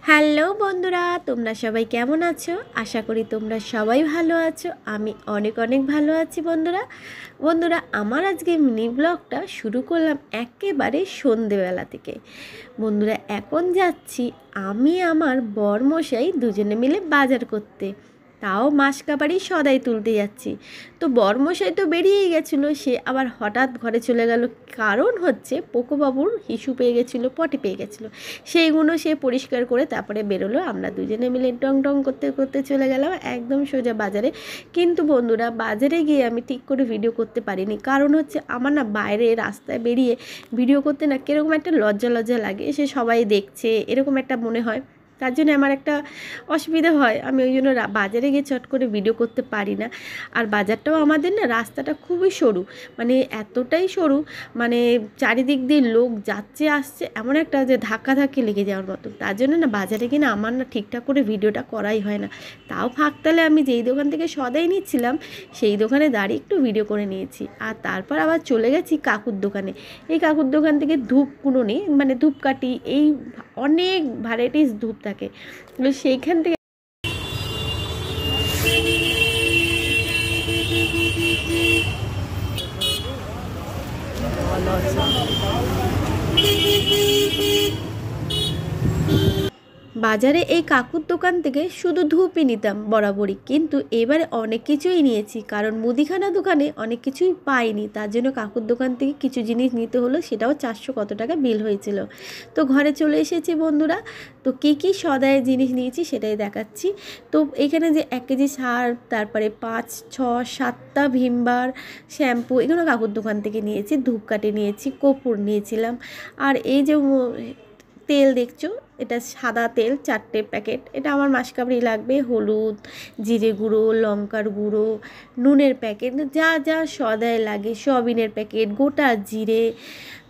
Hello বন্ধুরা, তোমরা সবাই কেমন আছো? আশা করি তোমরা সবাই ভালো আছো। আমি অনেক অনেক ভালো আছি বন্ধুরা আমার আজকে মিনি ব্লগটা শুরু করলাম একেবারে সন্ধেবেলা থেকে। বন্ধুরা এখন যাচ্ছি আমি আমার বরমশাই দুজনে মিলে বাজার করতে, তাও মাসকাবারি সদাই তুলতে যাচ্ছি। তো বরমশাই তো বেরিয়েই গেছিলো, সে আবার হঠাৎ ঘরে চলে গেল। কারণ হচ্ছে পোকোবাবুর হিসু পেয়ে গেছিলো, পটি পেয়ে গেছিলো, সেইগুলো সে পরিষ্কার করে তারপরে বেরোলো। আমরা দুজনে মিলে টং টং করতে করতে চলে গেলাম একদম সোজা বাজারে। কিন্তু বন্ধুরা বাজারে গিয়ে আমি ঠিক করে ভিডিও করতে পারিনি, কারণ হচ্ছে আমার না বাইরে রাস্তায় বেরিয়ে ভিডিও করতে না কীরকম একটা লজ্জা লজ্জা লাগে, সে সবাই দেখছে এরকম একটা মনে হয়। তার জন্য আমার একটা অসুবিধা হয়, আমি ওই জন্য বাজারে গিয়ে চট করে ভিডিও করতে পারি না। আর বাজারটাও আমাদের না রাস্তাটা খুবই সরু, মানে এতটাই সরু, মানে চারিদিক দিয়ে লোক যাচ্ছে আসছে, এমন একটা যে ধাক্কাধাক্কি লেগে যাওয়ার মতো। তার জন্য না বাজারে গিয়ে না আমার না ঠিকঠাক করে ভিডিওটা করাই হয় না। তাও ফাঁকতালে আমি যেই দোকান থেকে সদাই নিচ্ছিলাম সেই দোকানে দাঁড়িয়ে একটু ভিডিও করে নিয়েছি। আর তারপর আবার চলে গেছি কাকুর দোকানে। এই কাকুর দোকান থেকে ধূপগুলো নিই, মানে ধূপকাঠি, এই অনেক ভ্যারাইটিস ধূপ থাকে, সেইখান থেকে বাজারে এই কাকুর দোকান থেকে শুধু ধূপই নিতাম বরাবরই, কিন্তু এবারে অনেক কিছুই নিয়েছি, কারণ মুদিখানা দোকানে অনেক কিছুই পাইনি। তার জন্য কাকুর দোকান থেকে কিছু জিনিস নিতে হলো, সেটাও 400 কত টাকা বিল হয়েছিল। তো ঘরে চলে এসেছি বন্ধুরা। তো কী কী সদায়ের জিনিস নিয়েছি সেটাই দেখাচ্ছি। তো এখানে যে 1 কেজি সার, তারপরে 5, 6, 7টা ভিমবার, শ্যাম্পু, এগুলো কাকুর দোকান থেকে নিয়েছি। ধূপকাঠি নিয়েছি, কর্পূর নিয়েছিলাম। আর এই যে তেল দেখছো, এটা সাদা তেল 4টে প্যাকেট, এটা আমার মাসকাবারি লাগবে। হলুদ, জিরে গুঁড়ো, লঙ্কার গুঁড়ো, নুনের প্যাকেট, যা যা সদায় লাগে, সয়াবিনের প্যাকেট, গোটা জিরে,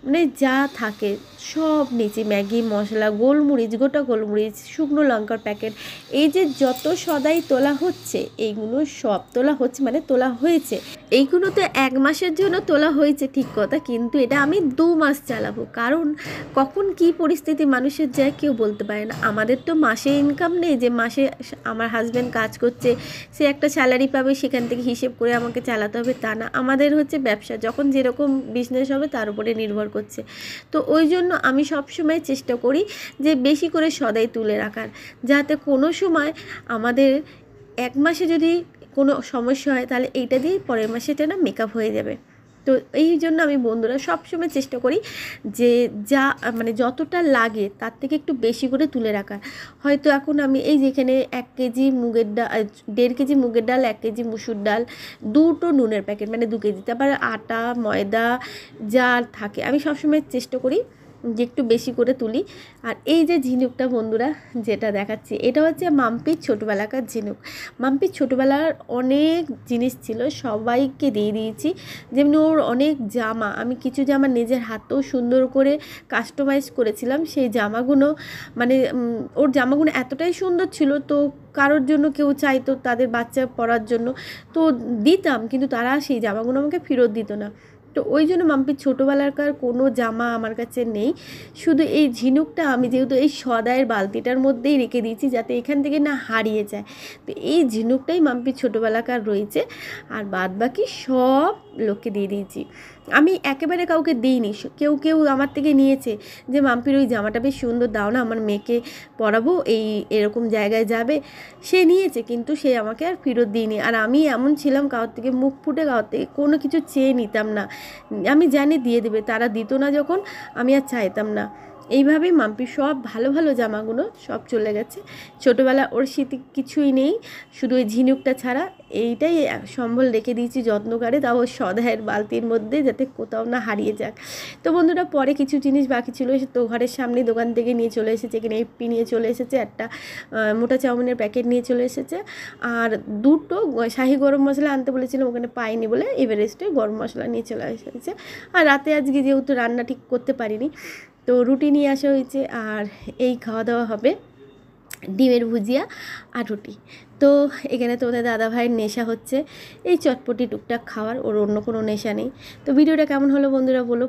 মানে যা থাকে সব নিয়েছি। ম্যাগি মশলা, গোলমরিচ, গোটা গোলমরিচ, শুকনো লঙ্কার প্যাকেট, এই যে যত সদাই তোলা হচ্ছে এইগুলো সব তোলা হচ্ছে, মানে তোলা হয়েছে। এইগুলো তো 1 মাসের জন্য তোলা হয়েছে ঠিক কথা, কিন্তু এটা আমি 2 মাস চালাবো, কারণ কখন কি পরিস্থিতি মানুষের যায় কেউ বলতে পারে না। আমাদের তো মাসে ইনকাম নেই যে মাসে আমার হাজব্যান্ড কাজ করছে, সে একটা স্যালারি পাবে, সেখান থেকে হিসেব করে আমাকে চালাতে হবে, তা না। আমাদের হচ্ছে ব্যবসা, যখন যেরকম বিজনেস হবে তার উপরে নির্ভর করছে। তো ওই জন্য আমি সবসময় চেষ্টা করি যে বেশি করে সদাই তুলে রাখার, যাতে কোনো সময় আমাদের 1 মাসে যদি কোনো সমস্যা হয় তাহলে এইটা দিয়ে পরের মাসে এটা না মেকআপ হয়ে যাবে। তো এই জন্য আমি বন্ধুরা সবসময় চেষ্টা করি যে যা মানে যতটা লাগে তার থেকে একটু বেশি করে তুলে রাখার। হয়তো এখন আমি এই যেখানে 1 কেজি মুগের ডাল, 1.5 কেজি মুগের ডাল, 1 কেজি মুসুর ডাল, 2টো নুনের প্যাকেট, মানে 2 কেজি, তারপর আটা, ময়দা যা থাকে, আমি সবসময় চেষ্টা করি যে একটু বেশি করে তুলি। আর এই যে ঝিনুকটা বন্ধুরা যেটা দেখাচ্ছি, এটা হচ্ছে মাম্পির ছোটোবেলাকার ঝিনুক। মাম্পির ছোটোবেলার অনেক জিনিস ছিল, সবাইকে দিয়ে দিয়েছি। যেমনি ওর অনেক জামা, আমি কিছু জামা নিজের হাতেও সুন্দর করে কাস্টমাইজ করেছিলাম। সেই জামাগুলো মানে ওর জামাগুলো এতটাই সুন্দর ছিল, তো কারোর জন্য কেউ চাইতো তাদের বাচ্চা পরার জন্য, তো দিতাম, কিন্তু তারা সেই জামাগুলো আমাকে ফেরত দিত না। তো ওই জন্য মাম্পির ছোটোবেলাকার কোনো জামা আমার কাছে নেই। শুধু এই ঝিনুকটা আমি যেহেতু এই সদাইয়ের বালতিটার মধ্যেই রেখে দিয়েছি, যাতে এখান থেকে না হারিয়ে যায়। তো এই ঝিনুকটাই মাম্পির ছোটোবেলাকার রয়েছে, আর বাদ বাকি সব লোককে দিয়ে দিয়েছি। আমি একেবারে কাউকে দিইনি, কেউ কেউ আমার থেকে নিয়েছে যে মাম্পির ওই জামাটা বেশ সুন্দর, দাও না, আমার মেয়েকে পরাবো, এরকম জায়গায় যাবে, সে নিয়েছে, কিন্তু সে আমাকে আর ফেরত দিইনি। আর আমি এমন ছিলাম, কারোর থেকে মুখ ফুটে কারোর থেকে কোনো কিছু চেয়ে নিতাম না, আমি জানি দিয়ে দেবে, তারা দিত না যখন আমি আর চাইতাম না। এইভাবেই মাম্পির সব ভালো ভালো জামাগুলো সব চলে গেছে। ছোটোবেলা ওর স্মৃতি কিছুই নেই, শুধু ওই ঝিনুকটা ছাড়া। এইটাই সম্বল রেখে দিয়েছি যত্ন করে, তাও ওই সদাইয়ের বালতির মধ্যে, যাতে কোথাও না হারিয়ে যাক। তো বন্ধুরা পরে কিছু জিনিস বাকি ছিল, তো ঘরের সামনে দোকান থেকে নিয়ে চলে এসেছে, এখানে এপি নিয়ে চলে এসেছে, একটা মোটা চাউমিনের প্যাকেট নিয়ে চলে এসেছে, আর 2টো শাহি গরম মশলা আনতে বলেছিলাম, ওখানে পাইনি বলে এভারেস্টে গরম মশলা নিয়ে চলে এসেছে। আর রাতে আজকে যেহেতু রান্না ঠিক করতে পারিনি, তো রুটি নিয়ে আসা হয়েছে, আর এই খাওয়া দাওয়া হবে ডিমের ভুজিয়া আর রুটি। তো এখানে তোমাদের দাদাভাইয়ের নেশা হচ্ছে এই চটপটি টুকটাক খাওয়ার, ওর অন্য কোনো নেশা নেই। তো ভিডিওটা কেমন হলো বন্ধুরা বলো।